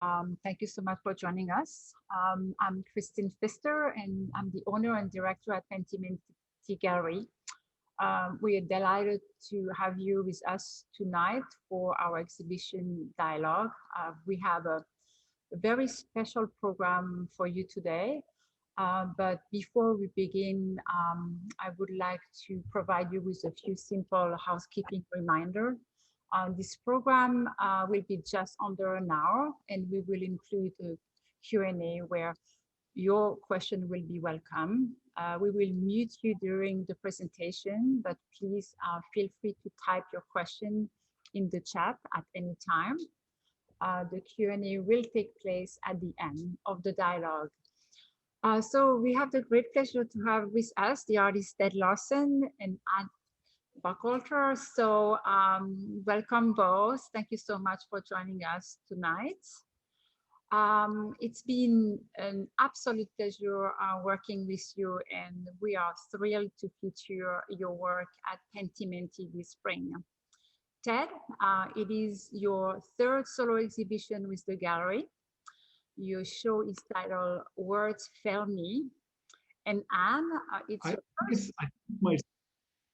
Thank you so much for joining us. I'm Christine Pfister, and I'm the owner and director at Pentimenti Gallery. We are delighted to have you with us tonight for our exhibition dialogue. We have a very special program for you today. But before we begin, I would like to provide you with a few simple housekeeping reminders. This program will be just under an hour, and we will include a Q&A where your question will be welcome. We will mute you during the presentation, but please feel free to type your question in the chat at any time. The Q&A will take place at the end of the dialogue. So we have the great pleasure to have with us the artist Ted Larsen and Buckwalter. So welcome both. Thank you so much for joining us tonight. It's been an absolute pleasure working with you, and we are thrilled to feature your work at Pentimenti this spring. Ted, it is your third solo exhibition with the gallery. Your show is titled Words Fail Me. And Anne, it's your first.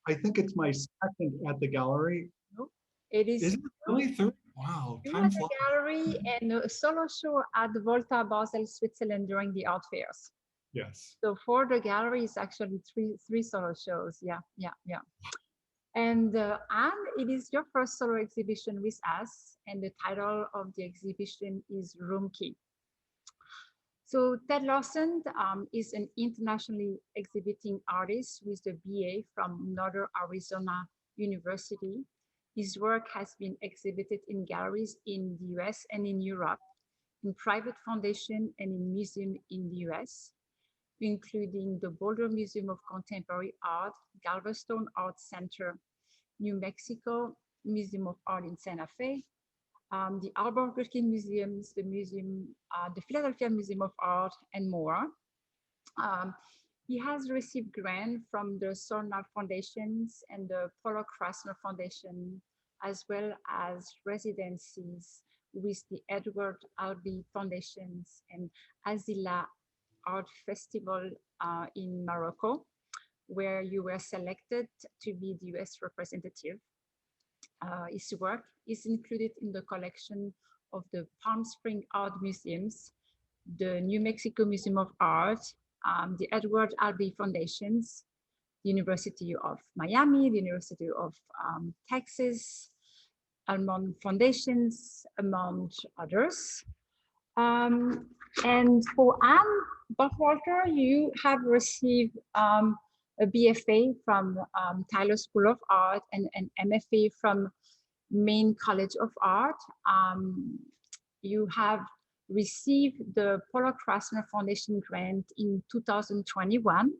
I think it's my second at the gallery. No, it is. Is it really third? Wow, You time at the flies. gallery and a solo show at the Volta, Basel, Switzerland during the art fairs. Yes. So for the gallery, it's actually three solo shows. Yeah. And Anne, it is your first solo exhibition with us, and the title of the exhibition is Room Key. So Ted Lawson is an internationally exhibiting artist with a BA from Northern Arizona University. His work has been exhibited in galleries in the US and in Europe, in private foundation and in museums in the US, including the Boulder Museum of Contemporary Art, Galveston Art Center, New Mexico Museum of Art in Santa Fe, the Albuquerque Museums, the Philadelphia Museum of Art, and more. He has received grants from the Sornal Foundations and the Paulo Krasner Foundation, as well as residencies with the Edward Albee Foundations and Azila Art Festival in Morocco, where you were selected to be the US representative. His work is included in the collection of the Palm Springs Art Museums, the New Mexico Museum of Art, the Edward Albee Foundations, the University of Miami, the University of Texas, Almond Foundations, among others. And for Anne Buckwalter, you have received a BFA from Tyler School of Art and an MFA from Maine College of Art. You have received the Paulo Krasner Foundation grant in 2021,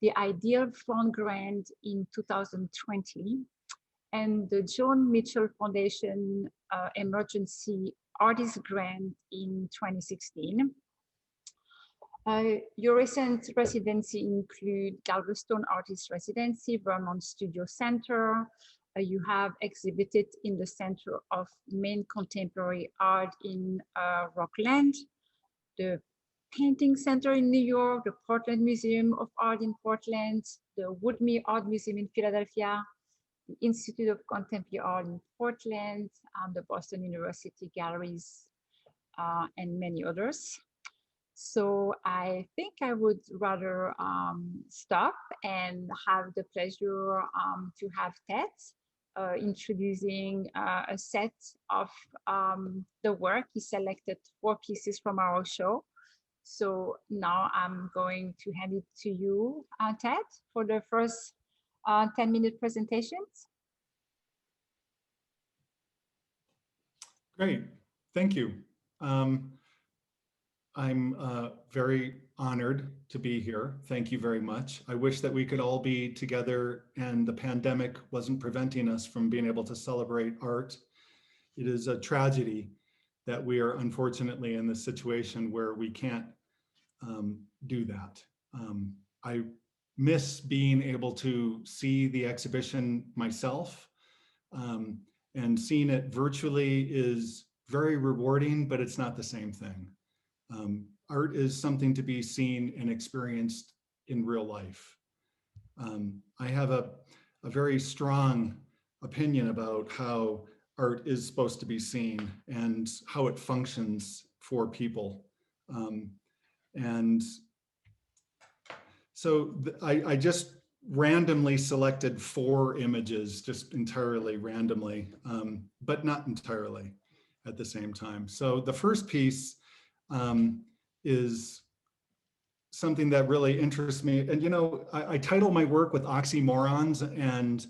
the Ideal Fund grant in 2020, and the Joan Mitchell Foundation Emergency Artist Grant in 2016. Your recent residency include Galveston Artist Residency, Vermont Studio Center. You have exhibited in the Center of Maine Contemporary Art in Rockland, the Painting Center in New York, the Portland Museum of Art in Portland, the Woodmere Art Museum in Philadelphia, the Institute of Contemporary Art in Portland, the Boston University Galleries, and many others. So I think I would rather stop and have the pleasure to have Ted introducing a set of the work. He selected 4 pieces from our show. So now I'm going to hand it to you, Ted, for the first 10-minute presentations. Great. Thank you. I'm very honored to be here. Thank you very much. I wish that we could all be together and the pandemic wasn't preventing us from being able to celebrate art. It is a tragedy that we are unfortunately in this situation where we can't do that. I miss being able to see the exhibition myself, and seeing it virtually is very rewarding, but it's not the same thing. Art is something to be seen and experienced in real life. I have a very strong opinion about how art is supposed to be seen and how it functions for people. And so I just randomly selected 4 images, just entirely randomly, but not entirely at the same time. So the first piece is something that really interests me. And, you know, I title my work with oxymorons, and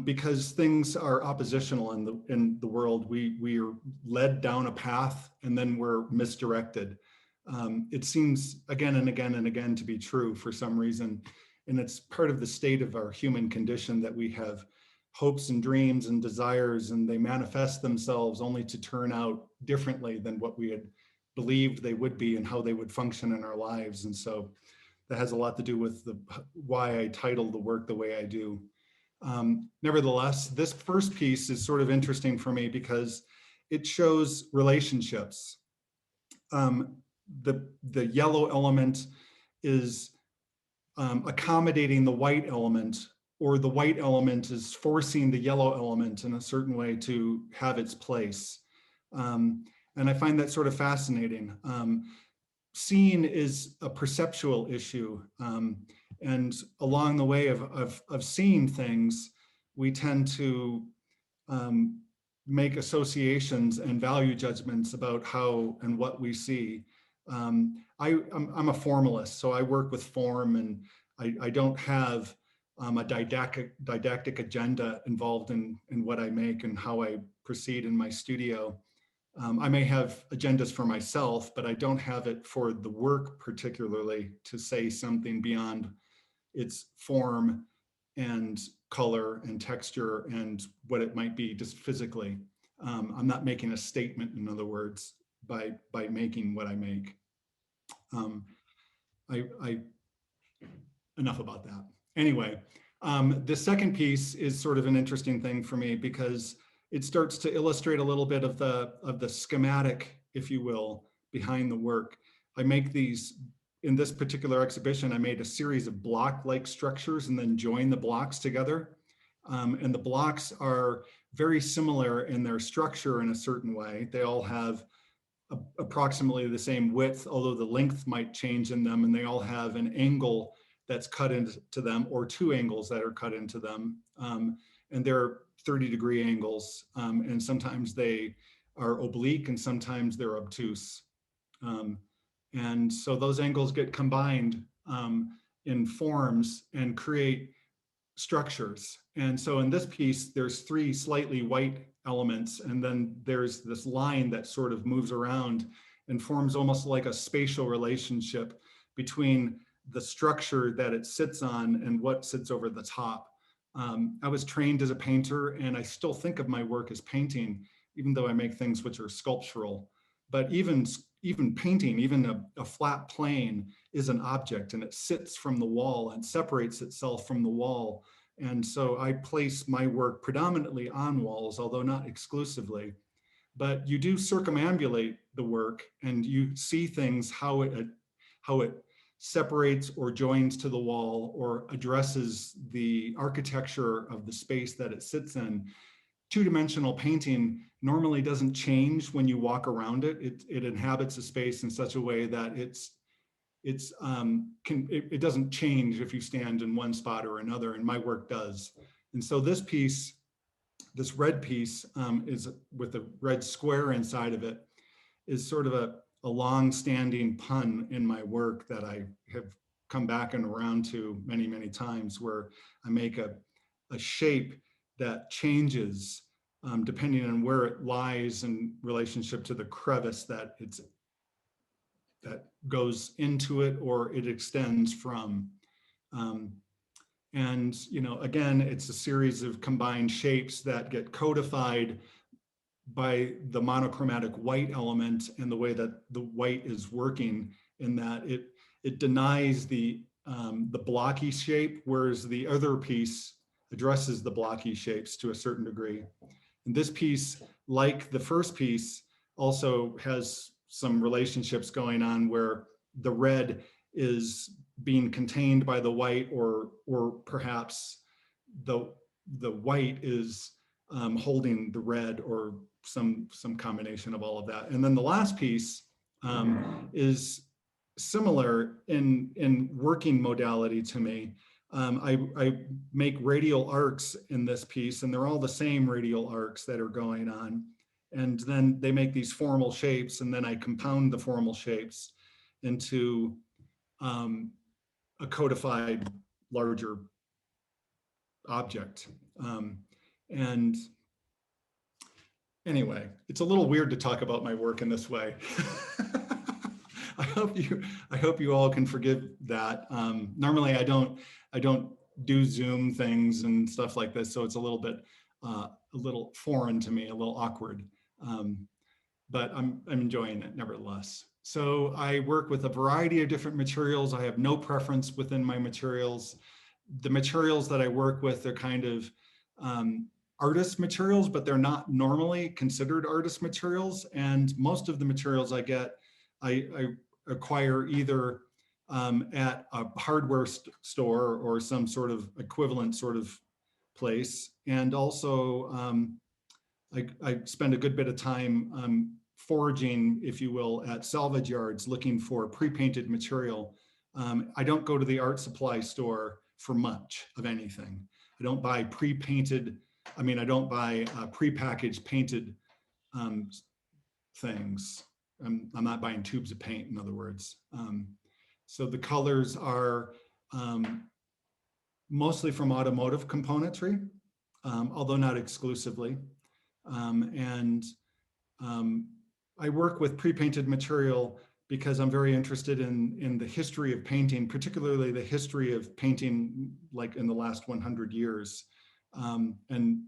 because things are oppositional in the world, we are led down a path and then we're misdirected. It seems again and again and again to be true for some reason. And it's part of the state of our human condition that we have hopes and dreams and desires, and they manifest themselves only to turn out differently than what we had believed they would be and how they would function in our lives. And so that has a lot to do with why I titled the work the way I do. Nevertheless, this first piece is sort of interesting for me because it shows relationships. The yellow element is accommodating the white element, or the white element is forcing the yellow element in a certain way to have its place. And I find that sort of fascinating. Seeing is a perceptual issue. And along the way of seeing things, we tend to make associations and value judgments about how and what we see. I'm a formalist, so I work with form, and I don't have a didactic agenda involved in what I make and how I proceed in my studio. I may have agendas for myself, but I don't have it for the work particularly to say something beyond its form and color and texture and what it might be just physically. I'm not making a statement, in other words, by making what I make. Enough about that. Anyway, the second piece is sort of an interesting thing for me because it starts to illustrate a little bit of the schematic, if you will, behind the work. I make these, in this particular exhibition, I made a series of block-like structures and then joined the blocks together. And the blocks are very similar in their structure in a certain way. They all have approximately the same width, although the length might change in them, and they all have an angle that's cut into them, or 2 angles that are cut into them. And they're 30-degree angles, and sometimes they are oblique and sometimes they're obtuse. And so those angles get combined in forms and create structures. And so in this piece, there's 3 slightly white elements, and then there's this line that sort of moves around and forms almost like a spatial relationship between the structure that it sits on and what sits over the top. I was trained as a painter, and I still think of my work as painting, even though I make things which are sculptural. But even painting, even a flat plane is an object, and it sits from the wall and separates itself from the wall. And so I place my work predominantly on walls, although not exclusively. But you do circumambulate the work, and you see things, how it separates or joins to the wall or addresses the architecture of the space that it sits in. Two-dimensional painting normally doesn't change when you walk around it. It inhabits a space in such a way that it doesn't change if you stand in one spot or another, and my work does. And so this piece, this red piece, is with a red square inside of it, is sort of a long-standing pun in my work that I have come back and around to many, many times, where I make a shape that changes depending on where it lies in relationship to the crevice that goes into it or it extends from. And, you know, again, it's a series of combined shapes that get codified by the monochromatic white element and the way that the white is working, in that it denies the blocky shape, whereas the other piece addresses the blocky shapes to a certain degree. And this piece, like the first piece, also has some relationships going on where the red is being contained by the white, or perhaps the white is holding the red, or some combination of all of that. And then the last piece is similar in working modality to me. I make radial arcs in this piece, and they're all the same radial arcs that are going on. And then they make these formal shapes, and then I compound the formal shapes into a codified larger object. And anyway, it's a little weird to talk about my work in this way. I hope you all can forgive that. Normally I don't do Zoom things and stuff like this, so it's a little foreign to me, a little awkward. But I'm enjoying it nevertheless. So I work with a variety of different materials. I have no preference within my materials. The materials that I work with are kind of artist materials, but they're not normally considered artist materials. And most of the materials I get, I acquire either at a hardware store or some sort of equivalent sort of place. And also I spend a good bit of time foraging, if you will, at salvage yards looking for pre-painted material. I don't go to the art supply store for much of anything. I don't buy pre-painted, I don't buy pre-packaged painted things. I'm not buying tubes of paint, in other words. So the colors are mostly from automotive componentry, although not exclusively. I work with pre-painted material because I'm very interested in the history of painting, particularly the history of painting like in the last 100 years, and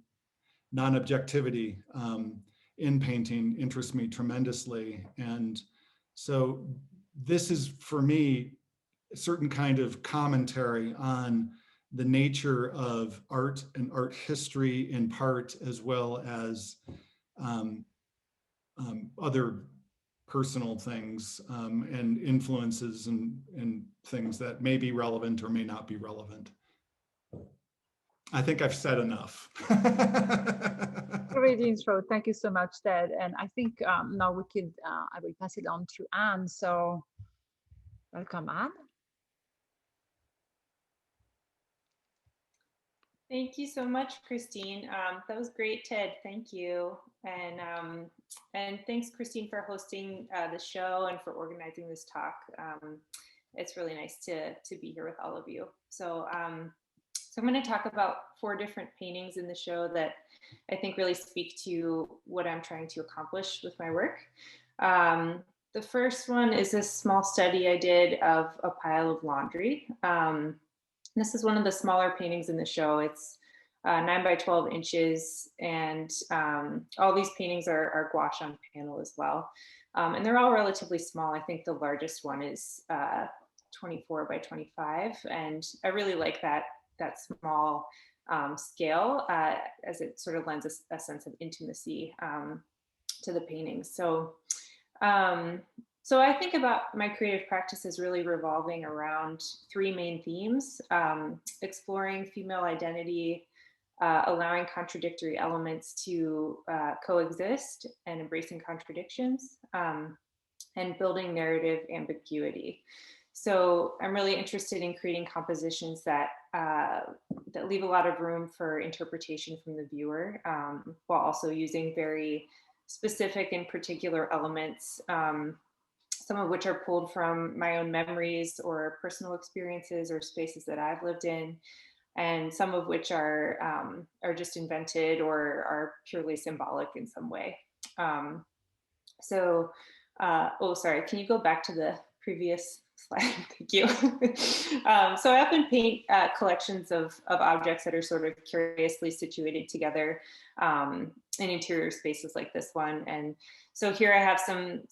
non-objectivity in painting interests me tremendously. And so this is, for me, a certain kind of commentary on the nature of art and art history in part, as well as other personal things and influences and things that may be relevant or may not be relevant. I think I've said enough. Great intro. Thank you so much, Ted. And I think now I will pass it on to Anne. So welcome, Anne. Thank you so much, Christine. That was great, Ted. Thank you. And thanks, Christine, for hosting the show and for organizing this talk. It's really nice to be here with all of you. So I'm going to talk about 4 different paintings in the show that I think really speak to what I'm trying to accomplish with my work. The first one is this small study I did of a pile of laundry. This is one of the smaller paintings in the show. It's 9 by 12 inches, and all these paintings are gouache on panel as well. And they're all relatively small. I think the largest one is 24 by 25, and I really like that small scale as it sort of lends a sense of intimacy to the paintings. So I think about my creative practice as really revolving around 3 main themes: exploring female identity, allowing contradictory elements to coexist and embracing contradictions, and building narrative ambiguity. So I'm really interested in creating compositions that leave a lot of room for interpretation from the viewer, while also using very specific and particular elements, some of which are pulled from my own memories or personal experiences or spaces that I've lived in, and some of which are just invented or are purely symbolic in some way. Oh, sorry, can you go back to the previous slide? Thank you. So I often paint collections of objects that are sort of curiously situated together in interior spaces like this one. And so here I have some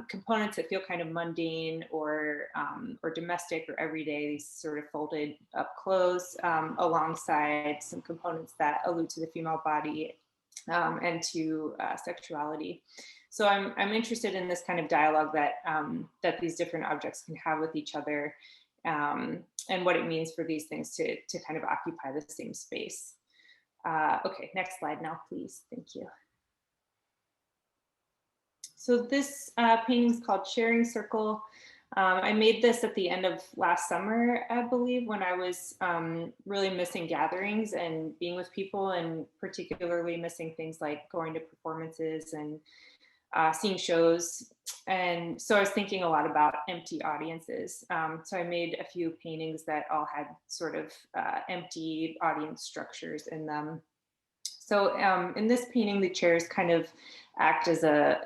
components that feel kind of mundane or domestic or everyday, these sort of folded up clothes, alongside some components that allude to the female body and to sexuality. So I'm interested in this kind of dialogue that that these different objects can have with each other, and what it means for these things to kind of occupy the same space. Okay, next slide now, please. Thank you. So this painting is called Sharing Circle. I made this at the end of last summer, I believe, when I was really missing gatherings and being with people, and particularly missing things like going to performances and seeing shows. And so I was thinking a lot about empty audiences. So I made a few paintings that all had sort of empty audience structures in them. So in this painting, the chairs kind of act as a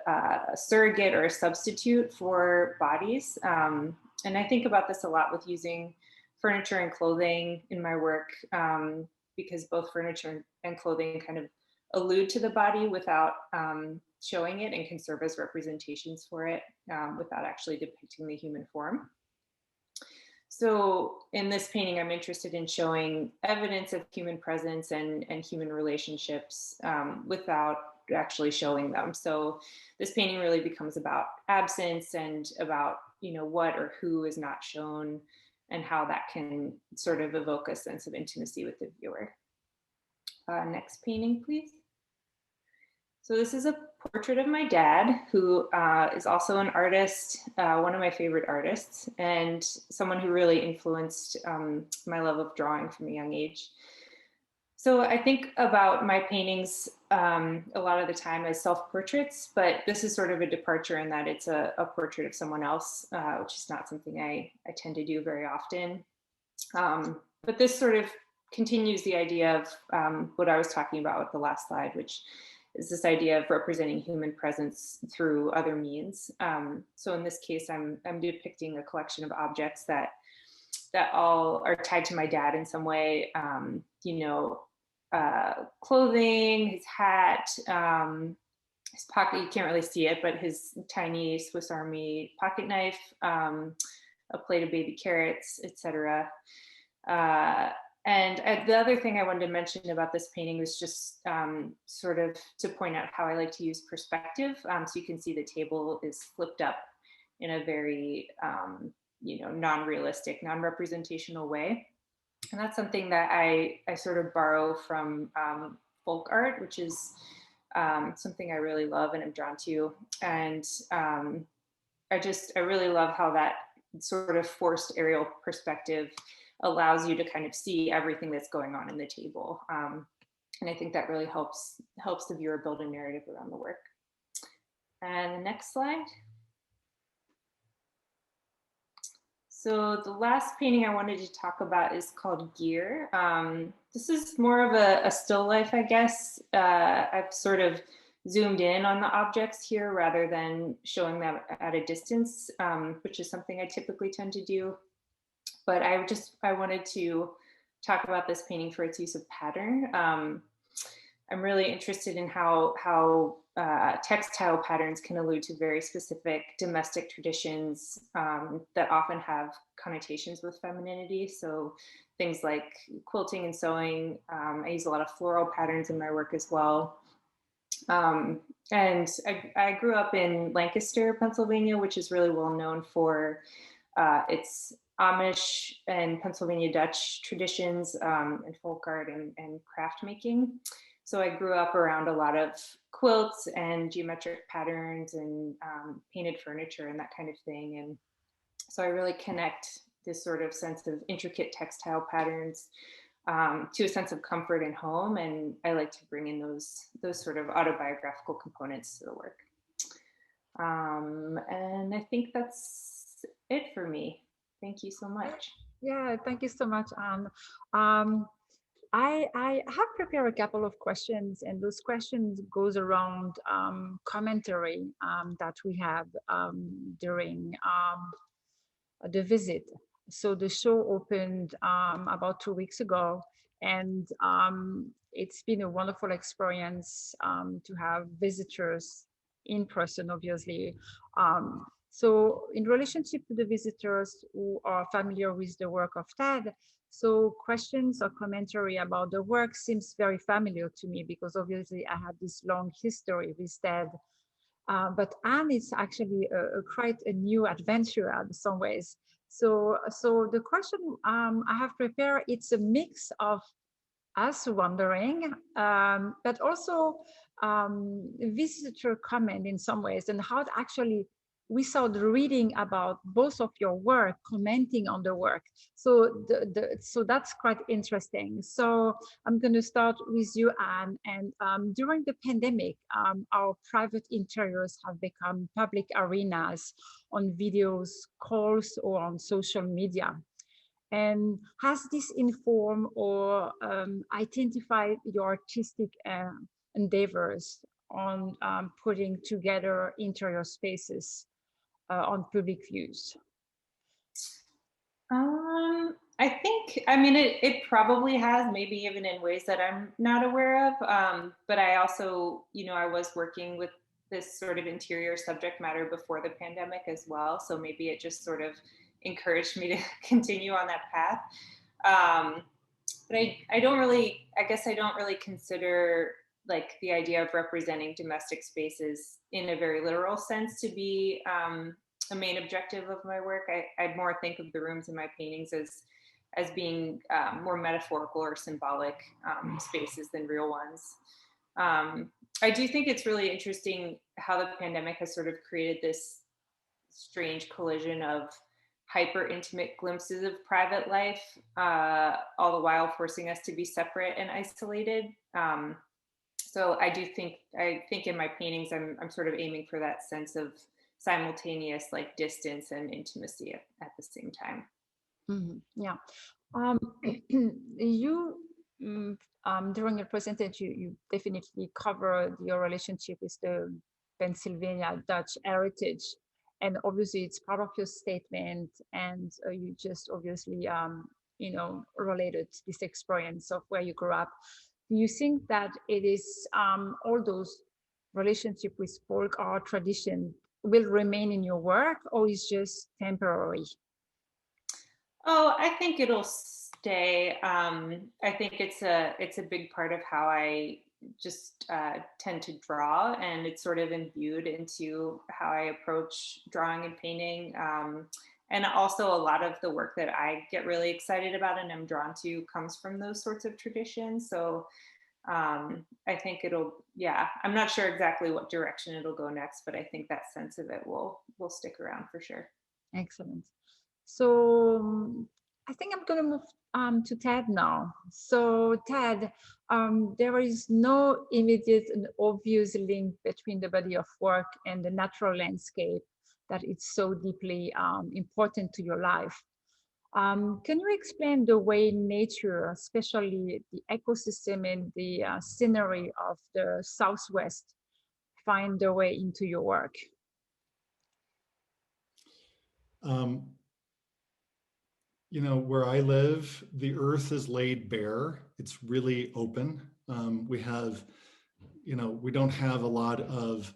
surrogate or a substitute for bodies. And I think about this a lot with using furniture and clothing in my work, because both furniture and clothing kind of allude to the body without showing it, and can serve as representations for it without actually depicting the human form. So in this painting, I'm interested in showing evidence of human presence and human relationships without actually showing them. So this painting really becomes about absence and about, you know, what or who is not shown, and how that can sort of evoke a sense of intimacy with the viewer. Next painting, please. So this is a portrait of my dad, who is also an artist, one of my favorite artists, and someone who really influenced my love of drawing from a young age. So I think about my paintings a lot of the time as self-portraits, but this is sort of a departure in that it's a portrait of someone else, which is not something I tend to do very often. But this sort of continues the idea of what I was talking about with the last slide, which is this idea of representing human presence through other means. So in this case, I'm depicting a collection of objects that all are tied to my dad in some way. You know, clothing, his hat, his pocket, you can't really see it, but his tiny Swiss Army pocket knife, a plate of baby carrots, etc. And the other thing I wanted to mention about this painting was just sort of to point out how I like to use perspective. So you can see the table is flipped up in a very, you know, non-realistic, non-representational way. And that's something that I sort of borrow from folk art, which is something I really love and am drawn to. And I really love how that sort of forced aerial perspective allows you to kind of see everything that's going on in the table. And I think that really helps the viewer build a narrative around the work. And the next slide. So the last painting I wanted to talk about is called Gear. This is more of a still life, I guess. I've sort of zoomed in on the objects here rather than showing them at a distance, which is something I typically tend to do. But I wanted to talk about this painting for its use of pattern. I'm really interested in how textile patterns can allude to very specific domestic traditions that often have connotations with femininity. So things like quilting and sewing. I use a lot of floral patterns in my work as well. And I grew up in Lancaster, Pennsylvania, which is really well known for its Amish and Pennsylvania Dutch traditions and folk art and craft making. So I grew up around a lot of quilts and geometric patterns and painted furniture and that kind of thing. And so I really connect this sort of sense of intricate textile patterns to a sense of comfort and home. And I like to bring in those sort of autobiographical components to the work. And I think that's it for me. Thank you so much. Yeah, thank you so much, Anne. I have prepared a couple of questions, and those questions goes around commentary that we have during the visit. So the show opened about 2 weeks ago, and it's been a wonderful experience to have visitors in person, obviously. So in relationship to the visitors who are familiar with the work of Ted, so questions or commentary about the work seems very familiar to me, because obviously I have this long history with Ted But Anne is actually quite a new adventure in some ways. So the question I have prepared, it's a mix of us wondering, but also visitor comment in some ways, and how actually we saw the reading about both of your work, commenting on the work. So so that's quite interesting. So I'm going to start with you, Anne. And during the pandemic, our private interiors have become public arenas on videos, calls, or on social media. And has this informed or identified your artistic endeavors on putting together interior spaces on public views? I think, I mean, it probably has, maybe even in ways that I'm not aware of. But I also, I was working with this sort of interior subject matter before the pandemic as well. So maybe it just sort of encouraged me to continue on that path. But I don't really, I guess I don't really consider like the idea of representing domestic spaces in a very literal sense to be a main objective of my work. I more think of the rooms in my paintings as being more metaphorical or symbolic spaces than real ones. I do think it's really interesting how the pandemic has sort of created this strange collision of hyper intimate glimpses of private life, all the while forcing us to be separate and isolated. So I think in my paintings, I'm sort of aiming for that sense of simultaneous like distance and intimacy at the same time. Mm-hmm. Yeah. You during your presentation, you definitely covered your relationship with the Pennsylvania Dutch heritage, and obviously it's part of your statement, and you just obviously related this experience of where you grew up. Do you think that it is all those relationship with folk art tradition will remain in your work, or is just temporary? Oh, I think it'll stay. I think it's a big part of how I just tend to draw, and it's sort of imbued into how I approach drawing and painting. And also a lot of the work that I get really excited about and I'm drawn to comes from those sorts of traditions. So I think yeah, I'm not sure exactly what direction it'll go next, but I think that sense of it will stick around for sure. Excellent. So I think I'm going to move to Ted now. So Ted, there is no immediate and obvious link between the body of work and the natural landscape that is so deeply important to your life. Can you explain the way nature, especially the ecosystem and the scenery of the Southwest, find their way into your work? Where I live, the earth is laid bare. It's really open. We have, we don't have a lot of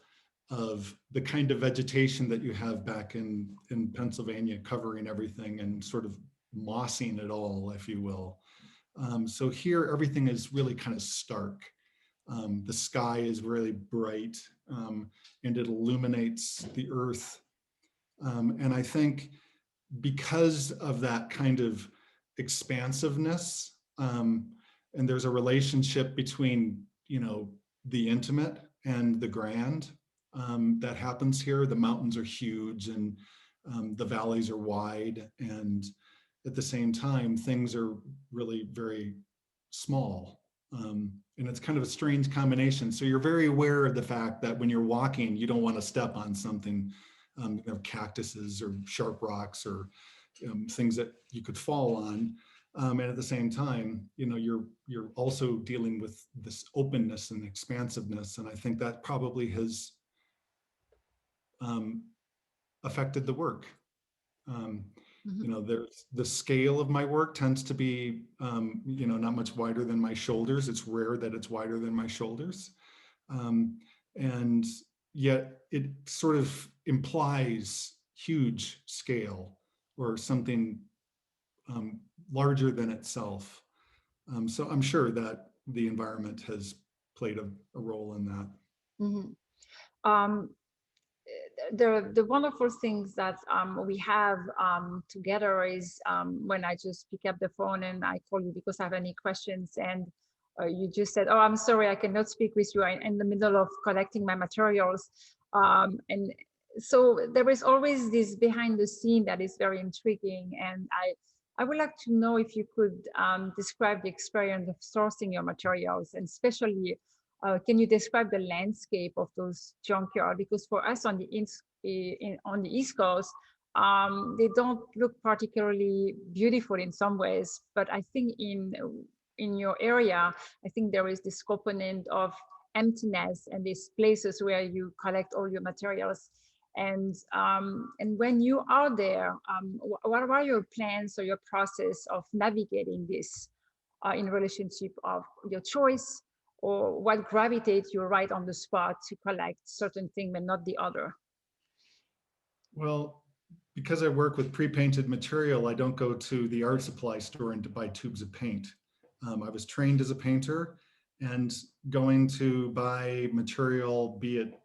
the kind of vegetation that you have back in Pennsylvania, covering everything and sort of mossing it all, if you will. So here, everything is really kind of stark. The sky is really bright, and it illuminates the earth. And I think because of that kind of expansiveness, and there's a relationship between, the intimate and the grand that happens here. The mountains are huge and the valleys are wide, and at the same time, things are really very small. And it's kind of a strange combination. So you're very aware of the fact that when you're walking, you don't want to step on something, cactuses or sharp rocks or things that you could fall on. And at the same time, you're also dealing with this openness and expansiveness. And I think that probably has affected the work. There's the scale of my work tends to be, not much wider than my shoulders. It's rare that it's wider than my shoulders. And yet it sort of implies huge scale or something larger than itself. So I'm sure that the environment has played a role in that. Mm-hmm. the wonderful things that we have together is when I just pick up the phone and I call you because I have any questions, and you just said, "Oh, I'm sorry, I cannot speak with you. I'm in the middle of collecting my materials," and so there is always this behind the scene that is very intriguing, and I would like to know if you could describe the experience of sourcing your materials, and especially can you describe the landscape of those junkyard? Because for us on the on the East Coast, they don't look particularly beautiful in some ways. But I think in your area, I think there is this component of emptiness and these places where you collect all your materials. And when you are there, what are your plans or your process of navigating this in relationship of your choice, or what gravitates you right on the spot to collect certain thing but not the other? Well, because I work with pre-painted material, I don't go to the art supply store and to buy tubes of paint. I was trained as a painter, and going to buy material, be it,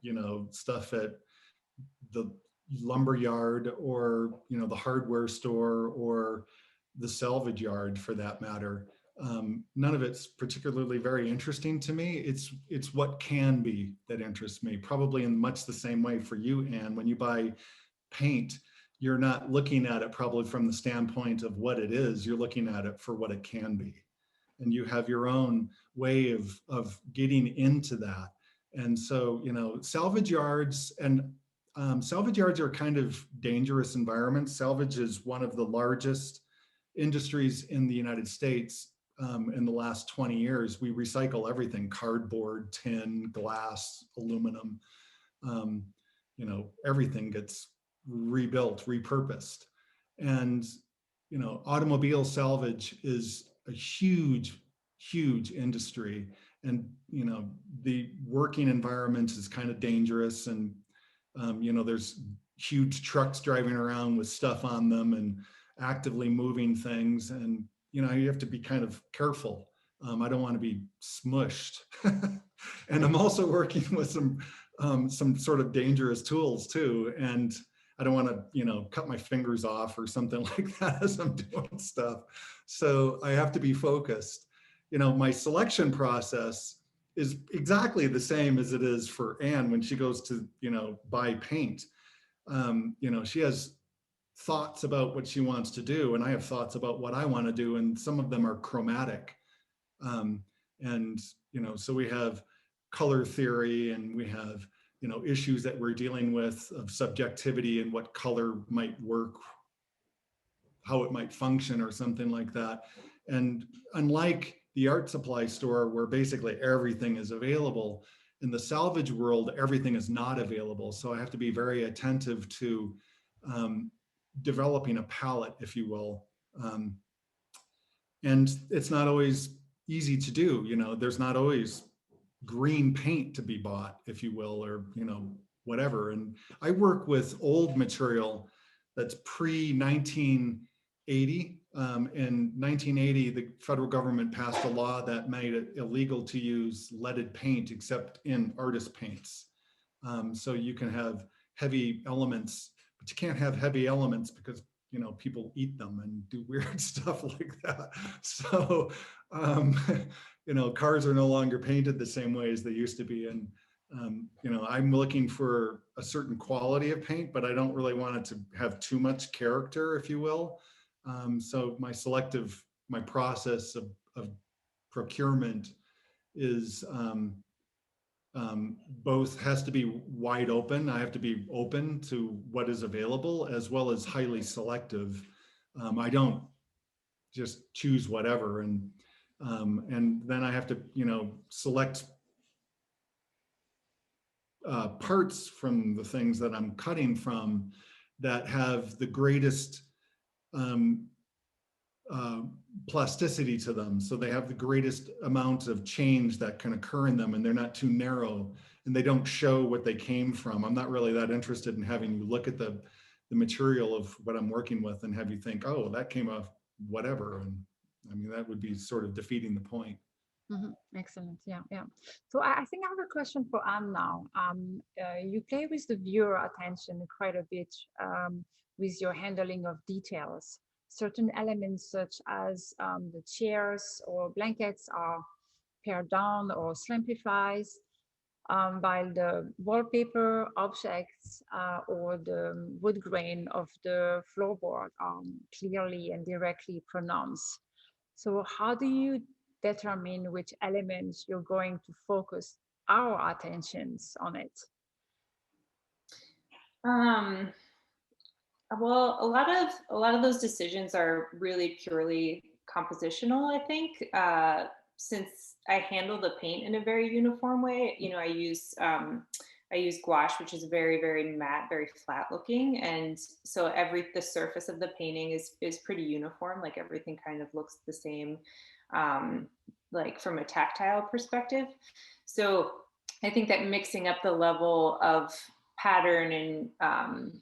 stuff at the lumber yard or, the hardware store or the salvage yard for that matter, none of it's particularly very interesting to me. It's what can be that interests me, probably in much the same way for you, Anne. When you buy paint, you're not looking at it probably from the standpoint of what it is, you're looking at it for what it can be. And you have your own way of getting into that. And so, salvage yards are kind of dangerous environments. Salvage is one of the largest industries in the United States. In the last 20 years, we recycle everything: cardboard, tin, glass, aluminum. Everything gets rebuilt, repurposed. And, automobile salvage is a huge, huge industry. And, the working environment is kind of dangerous. And, there's huge trucks driving around with stuff on them and actively moving things. And, you have to be kind of careful. I don't want to be smushed. And I'm also working with some sort of dangerous tools too. And I don't want to, cut my fingers off or something like that as I'm doing stuff. So I have to be focused. My selection process is exactly the same as it is for Anne when she goes to, buy paint. She has thoughts about what she wants to do, and I have thoughts about what I want to do, and some of them are chromatic. And, so we have color theory, and we have, issues that we're dealing with of subjectivity and what color might work, how it might function or something like that. And unlike the art supply store where basically everything is available, in the salvage world, everything is not available. So I have to be very attentive to developing a palette, if you will. And it's not always easy to do. There's not always green paint to be bought, if you will, or, whatever. And I work with old material that's pre-1980. In 1980, the federal government passed a law that made it illegal to use leaded paint except in artist paints. So you can have heavy elements, but you can't have heavy elements because people eat them and do weird stuff like that. So cars are no longer painted the same way as they used to be. And I'm looking for a certain quality of paint, but I don't really want it to have too much character, if you will. So my process of procurement is both has to be wide open. I have to be open to what is available, as well as highly selective. I don't just choose whatever. And then I have to, select parts from the things that I'm cutting from that have the greatest plasticity to them. So they have the greatest amount of change that can occur in them, and they're not too narrow, and they don't show what they came from. I'm not really that interested in having you look at the material of what I'm working with and have you think, oh, that came off whatever. And I mean, that would be sort of defeating the point. Excellent. Yeah, yeah. So I think I have a question for Anne now. You play with the viewer attention quite a bit with your handling of details. Certain elements such as the chairs or blankets are pared down or simplified, while the wallpaper objects or the wood grain of the floorboard are clearly and directly pronounced. So how do you determine which elements you're going to focus our attentions on it? Well, a lot of those decisions are really purely compositional, I think. Since I handle the paint in a very uniform way, you know, I use gouache, which is very, very matte, very flat looking, and so the surface of the painting is pretty uniform. Like everything kind of looks the same, like from a tactile perspective. So I think that mixing up the level of pattern and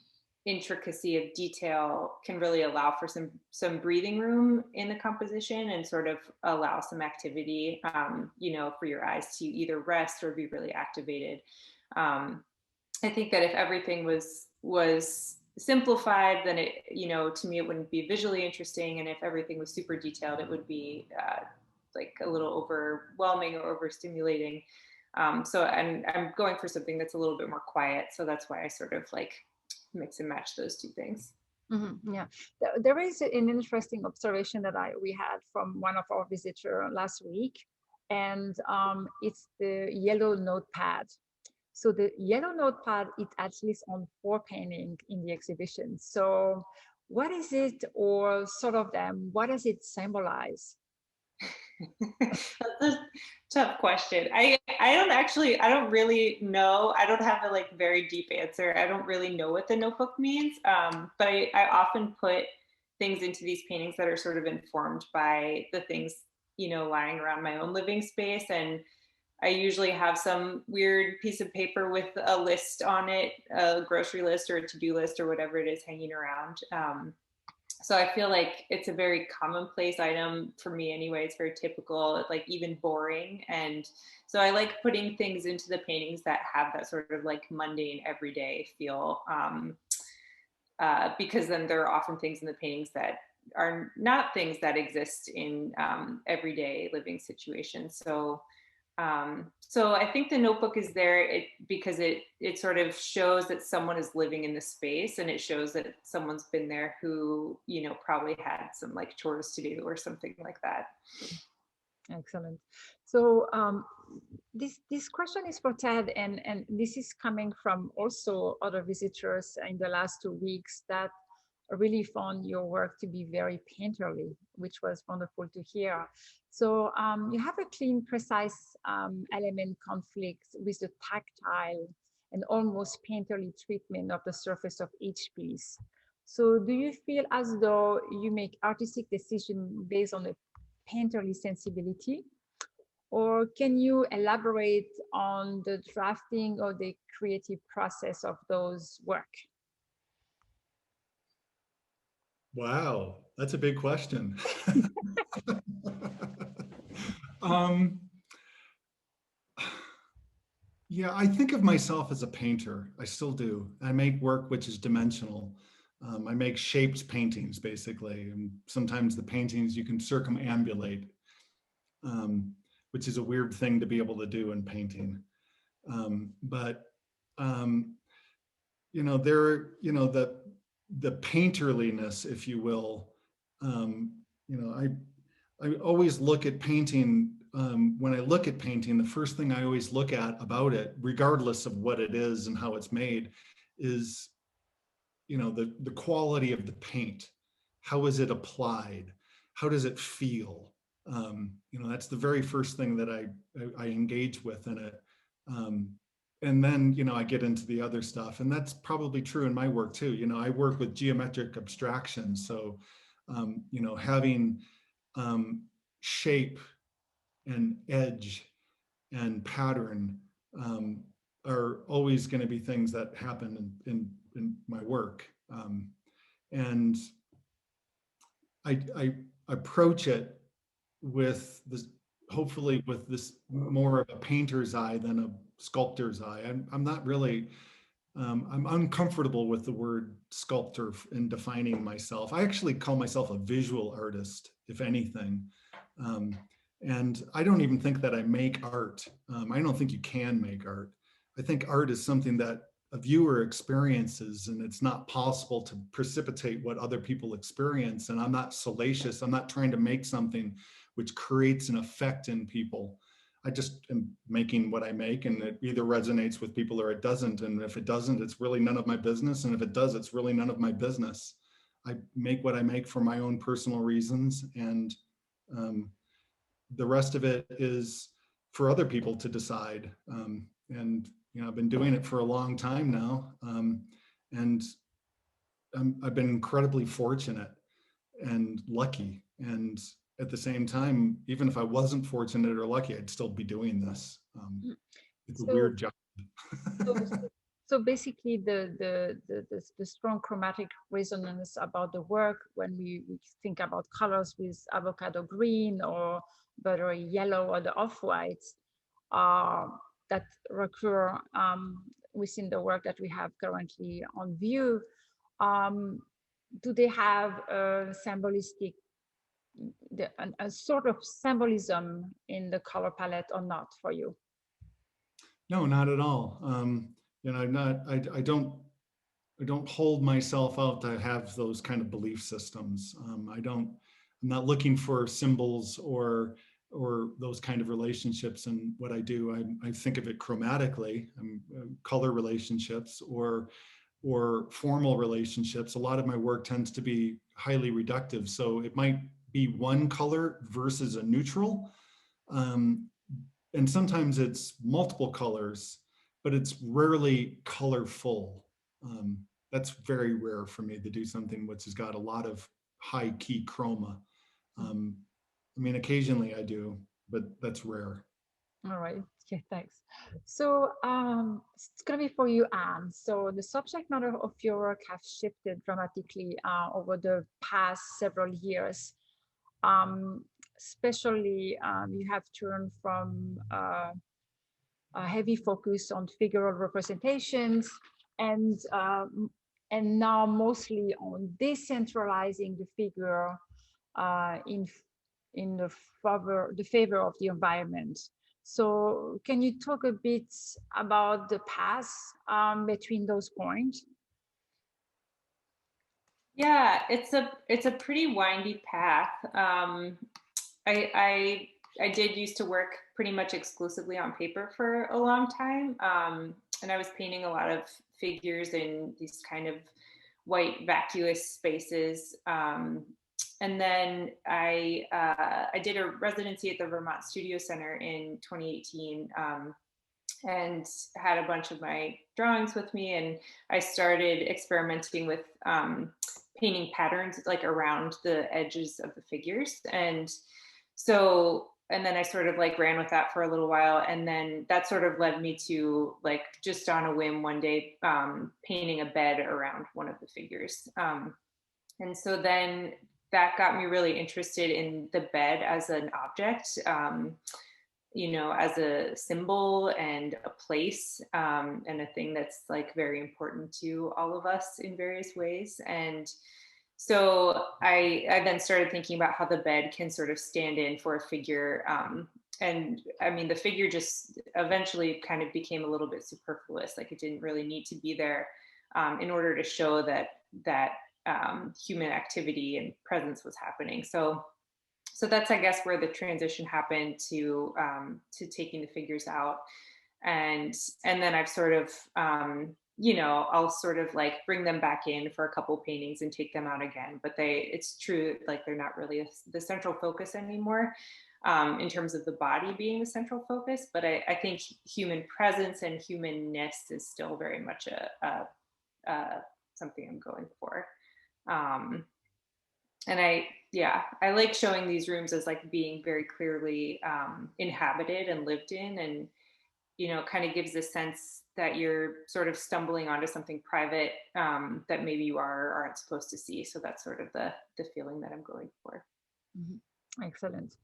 intricacy of detail can really allow for some breathing room in the composition and sort of allow some activity, you know, for your eyes to either rest or be really activated. I think that if everything was simplified, then it, you know, to me it wouldn't be visually interesting, and if everything was super detailed, it would be like a little overwhelming or overstimulating. So I'm going for something that's a little bit more quiet, so that's why I sort of like mix and match those two things. Yeah, there is an interesting observation that we had from one of our visitors last week, and it's the yellow notepad. So the yellow notepad, it at least on 4 paintings in the exhibition. So what is it, or sort of them, what does it symbolize? That's a tough question. I don't really know. I don't have a like very deep answer. I don't really know what the notebook means. But I often put things into these paintings that are sort of informed by the things, you know, lying around my own living space. And I usually have some weird piece of paper with a list on it, a grocery list or a to-do list or whatever it is hanging around. So I feel like it's a very commonplace item for me anyway. It's very typical, like even boring. And so I like putting things into the paintings that have that sort of like mundane everyday feel, because then there are often things in the paintings that are not things that exist in everyday living situations. So I think the notebook is there because it sort of shows that someone is living in the space, and it shows that someone's been there who, you know, probably had some like chores to do or something like that. Excellent. So this question is for Ted, and this is coming from also other visitors in the last 2 weeks that really found your work to be very painterly, which was wonderful to hear. So you have a clean, precise element conflict with the tactile and almost painterly treatment of the surface of each piece. So do you feel as though you make artistic decisions based on a painterly sensibility? Or can you elaborate on the drafting or the creative process of those work? Wow, that's a big question. Yeah, I think of myself as a painter. I still do. I make work which is dimensional. I make shaped paintings, basically. And sometimes the paintings you can circumambulate, which is a weird thing to be able to do in painting. But you know, the painterliness, if you will. You know, I always look at painting. When I look at painting, the first thing I always look at about it, regardless of what it is and how it's made, is, you know, the quality of the paint. How is it applied? How does it feel? You know, that's the very first thing that I engage with in it. And then, you know, I get into the other stuff, and that's probably true in my work too. You know, I work with geometric abstractions, so you know, having shape and edge and pattern are always going to be things that happen in my work. And I approach it with the hopefully with this more of a painter's eye than a sculptor's eye. I'm not really, I'm uncomfortable with the word sculptor in defining myself. I actually call myself a visual artist, if anything. And I don't even think that I make art. I don't think you can make art. I think art is something that a viewer experiences, and it's not possible to precipitate what other people experience. And I'm not salacious. I'm not trying to make something which creates an effect in people. I just am making what I make, and it either resonates with people or it doesn't. And if it doesn't, it's really none of my business. And if it does, it's really none of my business. I make what I make for my own personal reasons, and the rest of it is for other people to decide. And I've been doing it for a long time now, and I've been incredibly fortunate and lucky. And at the same time, even if I wasn't fortunate or lucky, I'd still be doing this. It's a weird job. so, so basically, the strong chromatic resonance about the work, when we think about colors with avocado green or buttery yellow or the off-whites, that recur within the work that we have currently on view, do they have a symbolistic, a sort of symbolism in the color palette or not for you? No, not at all. I don't hold myself out to have those kind of belief systems. I'm not looking for symbols or those kind of relationships in what I do. I think of it chromatically, color relationships or formal relationships. A lot of my work tends to be highly reductive. So it might be one color versus a neutral. And sometimes it's multiple colors, but it's rarely colorful. That's very rare for me to do something which has got a lot of high key chroma. Occasionally I do, but that's rare. All right. Okay, thanks. So it's going to be for you, Anne. So the subject matter of your work has shifted dramatically over the past several years. Especially, you have turned from a heavy focus on figural representations and now mostly on decentralizing the figure in the favor of the environment. So can you talk a bit about the path between those points? Yeah, it's a pretty windy path. I did used to work pretty much exclusively on paper for a long time, and I was painting a lot of figures in these kind of white vacuous spaces. And then I did a residency at the Vermont Studio Center in 2018, and had a bunch of my drawings with me, and I started experimenting with painting patterns like around the edges of the figures. And then I sort of like ran with that for a little while, and then that sort of led me to, like, just on a whim one day, painting a bed around one of the figures. And so then that got me really interested in the bed as an object, as a symbol and a place, and a thing that's like very important to all of us in various ways. And so I then started thinking about how the bed can sort of stand in for a figure. And I mean, the figure just eventually kind of became a little bit superfluous. Like, it didn't really need to be there in order to show that human activity and presence was happening. So that's, I guess, where the transition happened to taking the figures out. And then I've sort of, I'll sort of like bring them back in for a couple paintings and take them out again. But it's true, like, they're not really the central focus anymore, in terms of the body being the central focus. But I think human presence and humanness is still very much something I'm going for. And I like showing these rooms as like being very clearly inhabited and lived in, and kind of gives a sense that you're sort of stumbling onto something private that maybe you are or aren't supposed to see. So that's sort of the feeling that I'm going for. Mm-hmm. Excellent.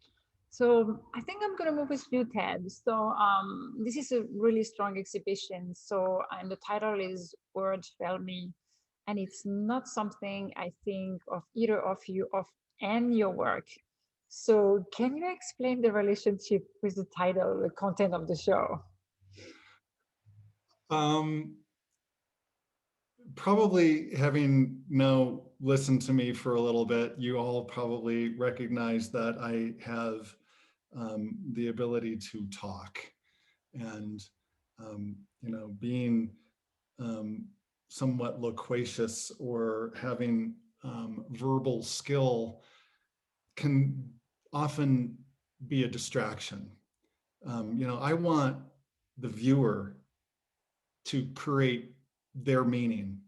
So I think I'm going to move with you, Ted. So this is a really strong exhibition. So, and the title is Words Fail Me. And it's not something I think of either of you of and your work. So can you explain the relationship with the title, the content of the show? Probably having now listened to me for a little bit, you all probably recognize that I have the ability to talk, and being somewhat loquacious or having verbal skill can often be a distraction. I want the viewer to create their meaning.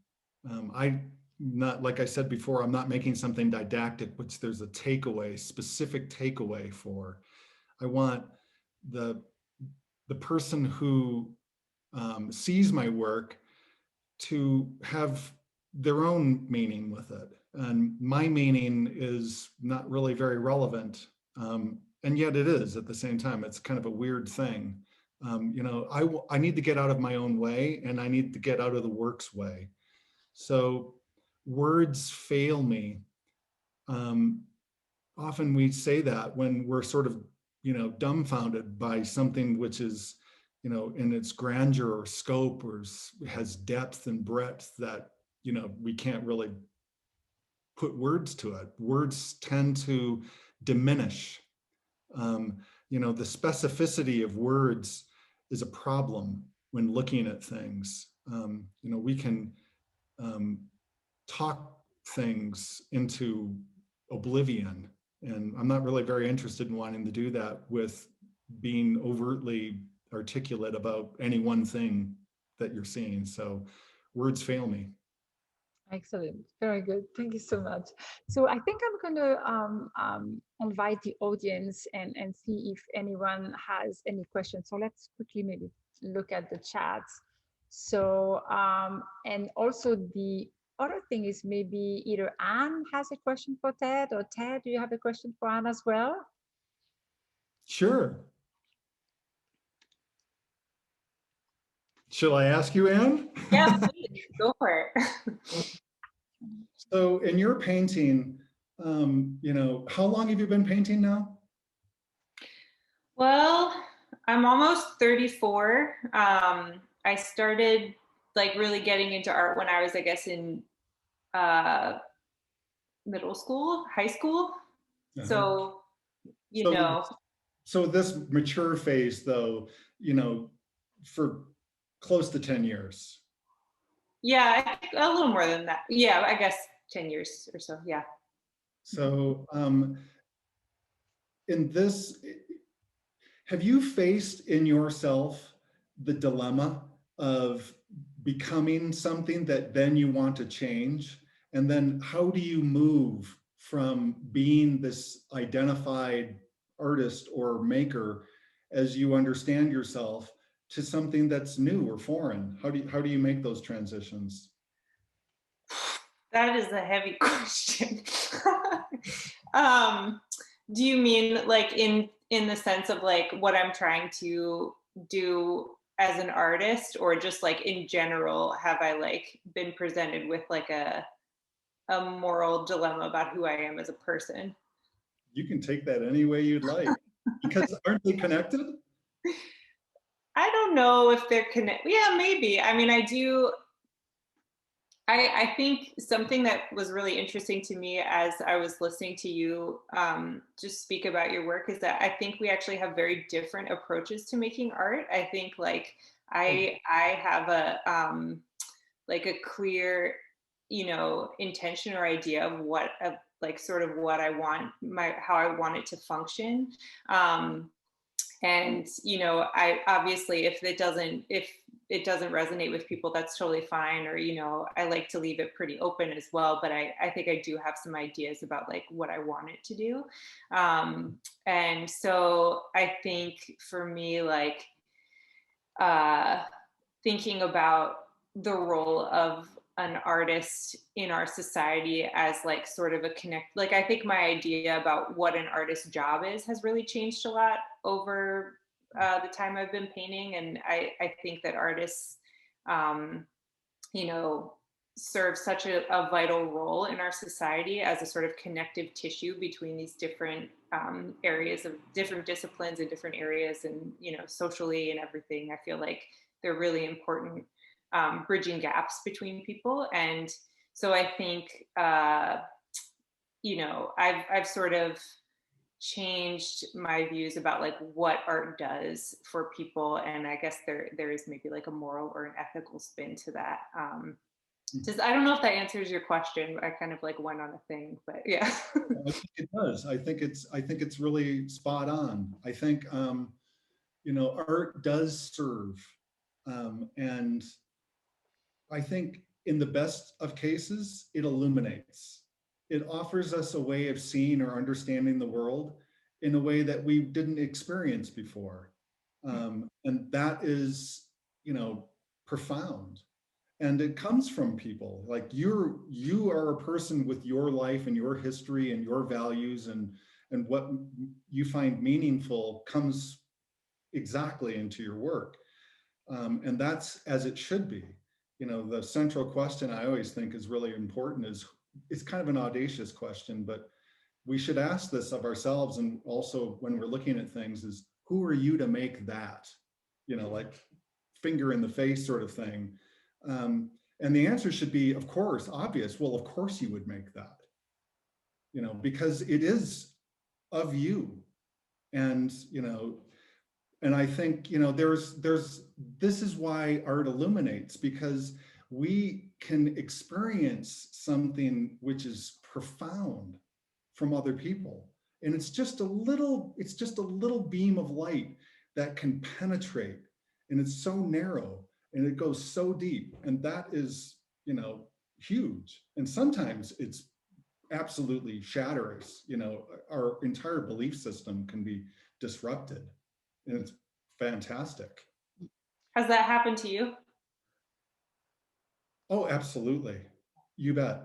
Not, like I said before, I'm not making something didactic, which there's a takeaway, specific takeaway for. I want the person who sees my work to have their own meaning with it. And my meaning is not really very relevant. And yet it is at the same time. It's kind of a weird thing. I need to get out of my own way, and I need to get out of the work's way. So words fail me. Often we say that when we're sort of, dumbfounded by something which is, in its grandeur or scope or has depth and breadth that, we can't really put words to it. Words tend to diminish. The specificity of words is a problem when looking at things. We can talk things into oblivion, and I'm not really very interested in wanting to do that with being overtly articulate about any one thing that you're seeing. So words fail me. Excellent. Very good. Thank you so much. So I think I'm going to invite the audience and see if anyone has any questions. So let's quickly maybe look at the chats. So, and also the other thing is maybe either Anne has a question for Ted, or Ted, do you have a question for Anne as well? Sure. Shall I ask you, Anne? Yeah, please, go for it. So in your painting, how long have you been painting now? Well, I'm almost 34. I started like really getting into art when I was, I guess, in middle school, high school. So, So this mature phase, though, for close to 10 years. Yeah, I think a little more than that. Yeah, I guess 10 years or so. Yeah. So in this, have you faced in yourself the dilemma of becoming something that then you want to change? And then how do you move from being this identified artist or maker as you understand yourself to something that's new or foreign? How do you make those transitions? That is a heavy question. Do you mean like in the sense of like what I'm trying to do as an artist, or just like in general, have I like been presented with like a moral dilemma about who I am as a person? You can take that any way you'd like, because aren't they connected? I don't know if they're connected. Yeah, maybe. I mean, I think something that was really interesting to me as I was listening to you just speak about your work is that I think we actually have very different approaches to making art. I think like I have a like a clear, intention or idea of what like sort of what I want how I want it to function. And I obviously if it doesn't resonate with people, that's totally fine, or I like to leave it pretty open as well, but I think I do have some ideas about like what I want it to do. And so I think for me, like thinking about the role of an artist in our society as like sort of a connect. Like I think my idea about what an artist's job is has really changed a lot over the time I've been painting, and I think that artists, um, you know, serve such a vital role in our society as a sort of connective tissue between these different areas of different disciplines and different areas, and you know, socially and everything. I feel like they're really important, bridging gaps between people. And so I think you know, I've sort of changed my views about like what art does for people, and I guess there is maybe like a moral or an ethical spin to that. Just, I don't know if that answers your question. I kind of like went on a thing, but yeah. I think it does. I think it's really spot on. I think you know, art does serve, and I think in the best of cases, it illuminates. It offers us a way of seeing or understanding the world in a way that we didn't experience before. And that is, you know, profound. And it comes from people like you are a person with your life and your history and your values, and what you find meaningful comes exactly into your work. And that's as it should be. You know, the central question I always think is really important is, it's kind of an audacious question, but we should ask this of ourselves, and also when we're looking at things, is who are you to make that? You know, like finger in the face sort of thing. And the answer should be, of course, obvious. Well, of course you would make that, you know, because it is of you. And, you know, and I think, you know, this is why art illuminates, because we can experience something which is profound from other people. And it's just a little beam of light that can penetrate, and it's so narrow and it goes so deep. And that is, you know, huge. And sometimes it's absolutely shatters. You know, our entire belief system can be disrupted, and it's fantastic. Has that happened to you? Oh, absolutely. You bet.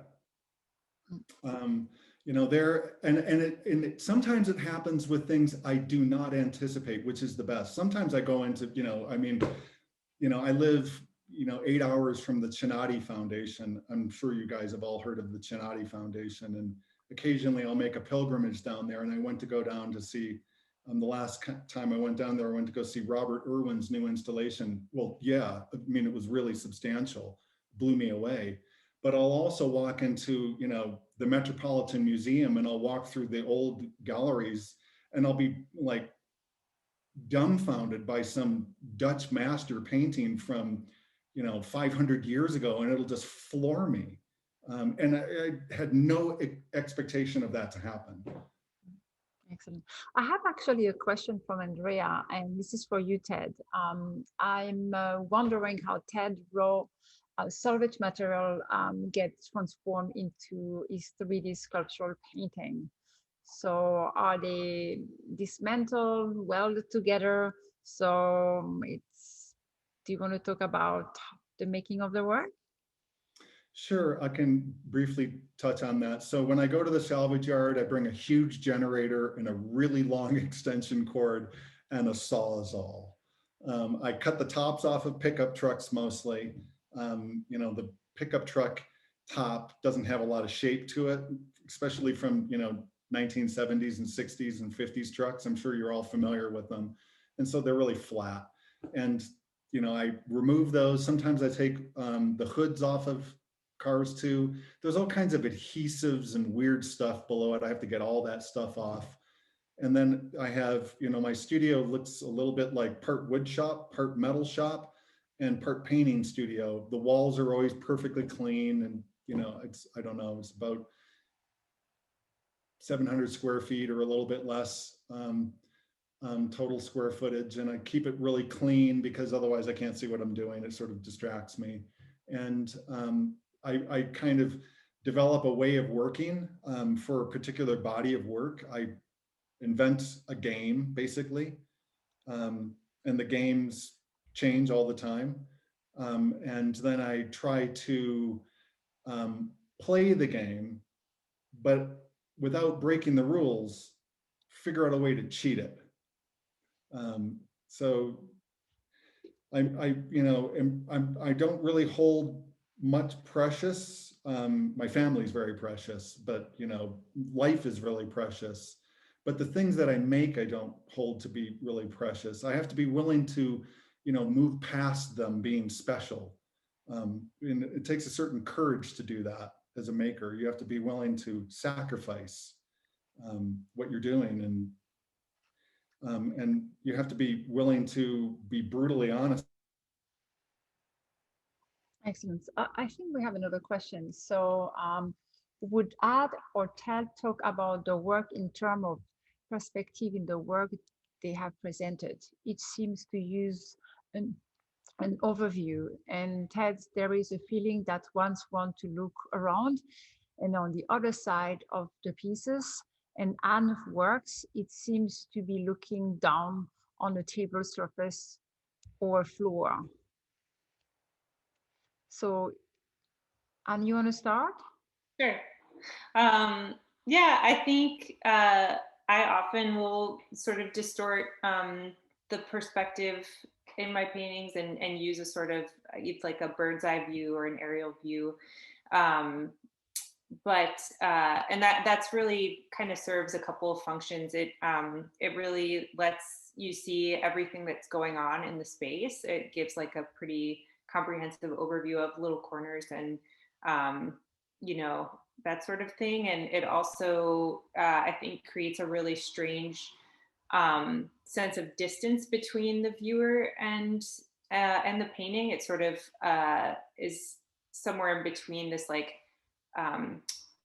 You know, sometimes it happens with things I do not anticipate, which is the best. Sometimes I go into, you know, I mean, you know, I live, you know, 8 hours from the Chinati Foundation. I'm sure you guys have all heard of the Chinati Foundation, and occasionally I'll make a pilgrimage down there. And I went to go down to see, the last time I went down there, I went to go see Robert Irwin's new installation. Well, yeah, I mean, it was really substantial, blew me away. But I'll also walk into, you know, the Metropolitan Museum, and I'll walk through the old galleries, and I'll be like dumbfounded by some Dutch master painting from, you know, 500 years ago, and it'll just floor me. And I had no expectation of that to happen. Excellent. I have actually a question from Andrea, and this is for you, Ted. I'm wondering how Ted raw salvage material gets transformed into his 3D sculptural painting. So are they dismantled, welded together? So do you want to talk about the making of the work? Sure, I can briefly touch on that. So when I go to the salvage yard, I bring a huge generator and a really long extension cord and a Sawzall. I cut the tops off of pickup trucks mostly. You know, the pickup truck top doesn't have a lot of shape to it, especially from, you know, 1970s and 60s and 50s trucks. I'm sure you're all familiar with them. And so they're really flat. And, you know, I remove those. Sometimes I take the hoods off of cars too. There's all kinds of adhesives and weird stuff below it. I have to get all that stuff off. And then I have, you know, my studio looks a little bit like part wood shop, part metal shop, and part painting studio. The walls are always perfectly clean, and, you know, I don't know, it's about 700 square feet or a little bit less total square footage. And I keep it really clean because otherwise I can't see what I'm doing. It sort of distracts me. And I kind of develop a way of working for a particular body of work. I invent a game, basically, and the games change all the time. And then I try to play the game, but without breaking the rules, figure out a way to cheat it. So I don't really hold much precious. My family's very precious, but life is really precious. But the things that I make, I don't hold to be really precious. I have to be willing to, move past them being special. And it takes a certain courage to do that as a maker. You have to be willing to sacrifice what you're doing, and you have to be willing to be brutally honest. Excellent. I think we have another question. So would Ad or Ted talk about the work in terms of perspective in the work they have presented? It seems to use an overview, and Ted, there is a feeling that ones want to look around and on the other side of the pieces. And Anne's works, it seems to be looking down on a table surface or floor. So, Anne, you want to start? Sure. Yeah, I think I often will sort of distort the perspective in my paintings and use a sort of, it's like a bird's eye view or an aerial view. And that's really kind of serves a couple of functions. It really lets you see everything that's going on in the space. It gives like a pretty comprehensive overview of little corners and that sort of thing. And it also I think creates a really strange sense of distance between the viewer and the painting. It sort of is somewhere in between this like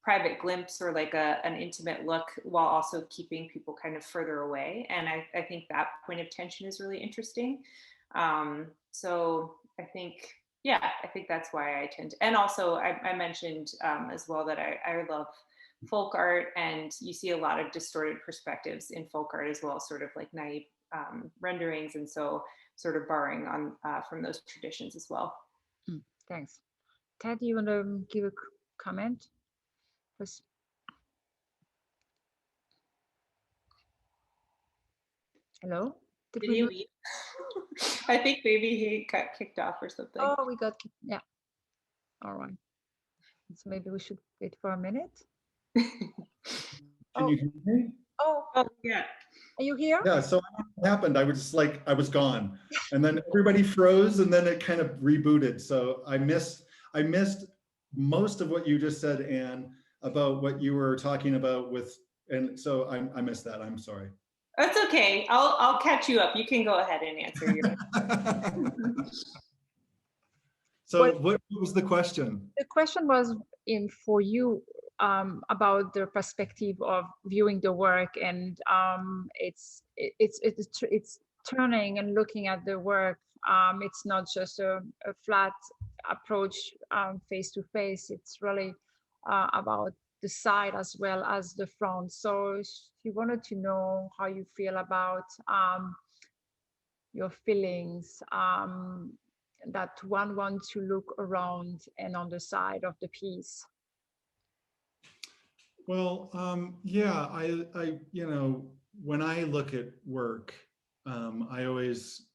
private glimpse or like an intimate look while also keeping people kind of further away. And I think that point of tension is really interesting. So I think that's why I tend to, and also I mentioned as well that I love folk art, and you see a lot of distorted perspectives in folk art as well, sort of like naive renderings, and so sort of borrowing on from those traditions as well. Thanks. Ted, you want to give a comment? Hello? Did he leave? I think maybe he got kicked off or something. Oh, we got, yeah. All right. So maybe we should wait for a minute. Can you hear me? Oh, yeah. Are you here? Yeah, so what happened, I was just like, I was gone. And then everybody froze and then it kind of rebooted. So I missed most of what you just said, Anne, about what you were talking about and so I missed that, I'm sorry. That's okay. I'll catch you up. You can go ahead and answer your. So what was the question? The question was for you about the perspective of viewing the work, and it's turning and looking at the work. It's not just a flat approach face to face. It's really about the side as well as the front. So she wanted to know how you feel about your feelings, that one wants to look around and on the side of the piece. Well, yeah, I when I look at work, I always,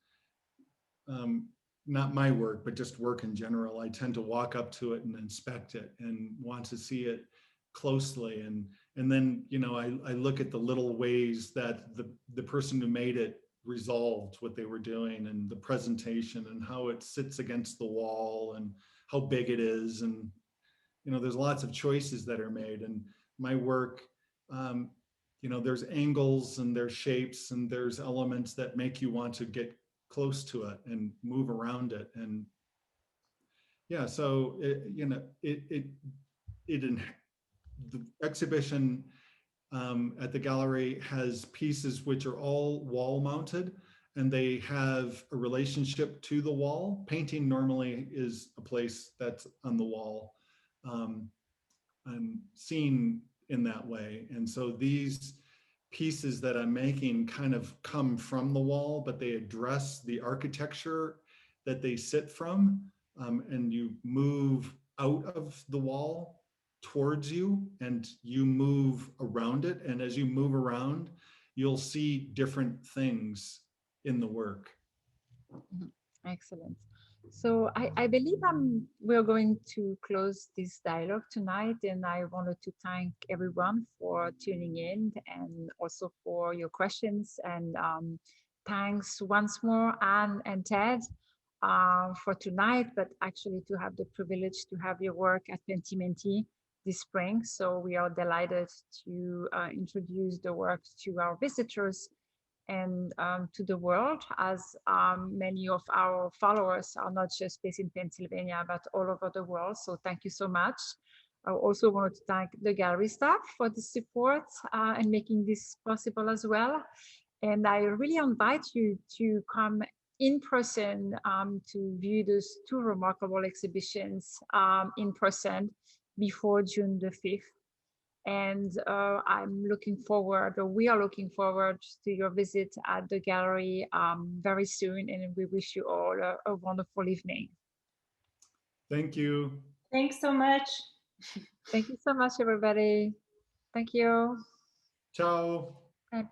not my work, but just work in general, I tend to walk up to it and inspect it and want to see it closely. And then, I look at the little ways that the person who made it resolved what they were doing, and the presentation and how it sits against the wall and how big it is. And, there's lots of choices that are made. And my work, there's angles and there's shapes and there's elements that make you want to get close to it and move around it. And yeah, so the exhibition at the gallery has pieces which are all wall mounted, and they have a relationship to the wall. Painting normally is a place that's on the wall, and seen in that way. And so these pieces that I'm making kind of come from the wall, but they address the architecture that they sit from, and you move out of the wall towards you, and you move around it. And as you move around, you'll see different things in the work. Excellent. So I believe we're going to close this dialogue tonight, and I wanted to thank everyone for tuning in and also for your questions. And thanks once more, Anne and Ted, for tonight, but actually to have the privilege to have your work at Pentimenti this spring. So we are delighted to introduce the work to our visitors and to the world, as many of our followers are not just based in Pennsylvania, but all over the world. So thank you so much. I also wanted to thank the gallery staff for the support and making this possible as well. And I really invite you to come in person to view those two remarkable exhibitions in person before June the 5th. And I'm looking forward, or we are looking forward to your visit at the gallery very soon. And we wish you all a wonderful evening. Thank you. Thanks so much. Thank you so much, everybody. Thank you. Ciao. Bye.